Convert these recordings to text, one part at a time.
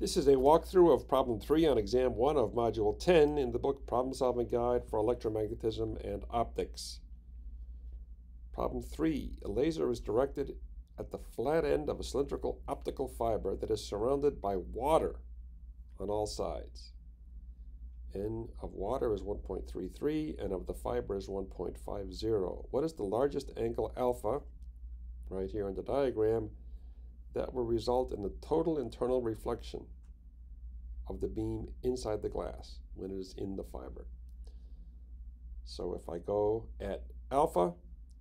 This is a walkthrough of problem 3 on exam 1 of module 10 in the book Problem Solving Guide for Electromagnetism and Optics. Problem 3. A laser is directed at the flat end of a cylindrical optical fiber that is surrounded by water on all sides. N of water is 1.33 and of the fiber is 1.50. What is the largest angle alpha, right here in the diagram, that will result in the total internal reflection of the beam inside the glass when it is in the fiber? So if I go at alpha,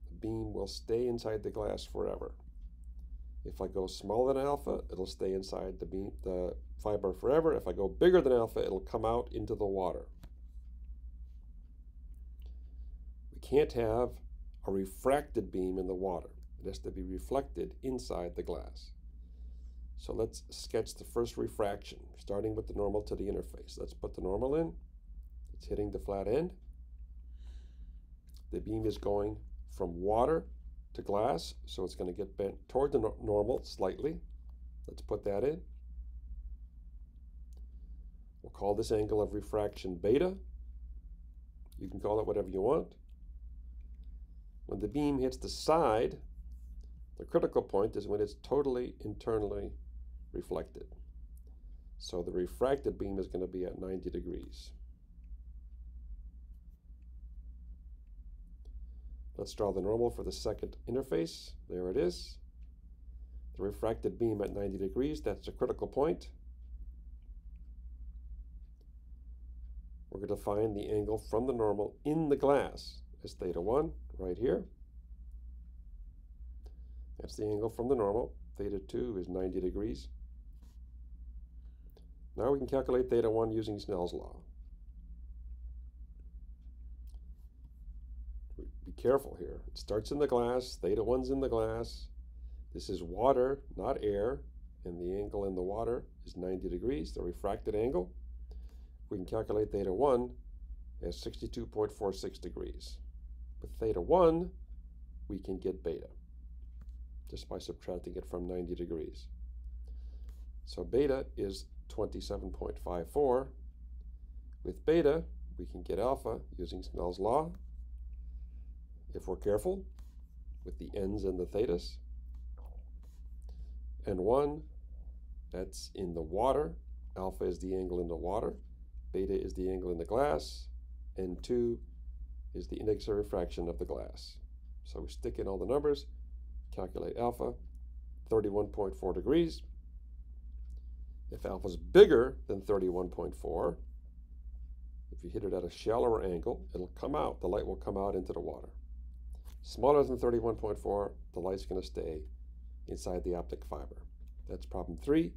the beam will stay inside the glass forever. If I go smaller than alpha, it'll stay inside the fiber forever. If I go bigger than alpha, it'll come out into the water. We can't have a refracted beam in the water. It has to be reflected inside the glass. So let's sketch the first refraction, starting with the normal to the interface. Let's put the normal in. It's hitting the flat end. The beam is going from water to glass, so it's going to get bent toward the normal slightly. Let's put that in. We'll call this angle of refraction beta. You can call it whatever you want. When the beam hits the side, the critical point is when it's totally internally reflected. So the refracted beam is going to be at 90 degrees. Let's draw the normal for the second interface. There it is. The refracted beam at 90 degrees, that's the critical point. We're going to find the angle from the normal in the glass as theta 1 right here. That's the angle from the normal. Theta 2 is 90 degrees. Now we can calculate theta 1 using Snell's law. Be careful here. It starts in the glass. Theta 1's in the glass. This is water, not air, and the angle in the water is 90 degrees, the refracted angle. We can calculate theta 1 as 62.46 degrees. With theta 1, we can get beta just by subtracting it from 90 degrees. So beta is 27.54. With beta, we can get alpha using Snell's law, if we're careful, with the n's and the thetas. And 1, that's in the water. Alpha is the angle in the water. Beta is the angle in the glass. And 2 is the index of refraction of the glass. So we stick in all the numbers, calculate alpha, 31.4 degrees. If alpha is bigger than 31.4, if you hit it at a shallower angle, it'll come out. The light will come out into the water. Smaller than 31.4, the light's going to stay inside the optic fiber. That's problem 3.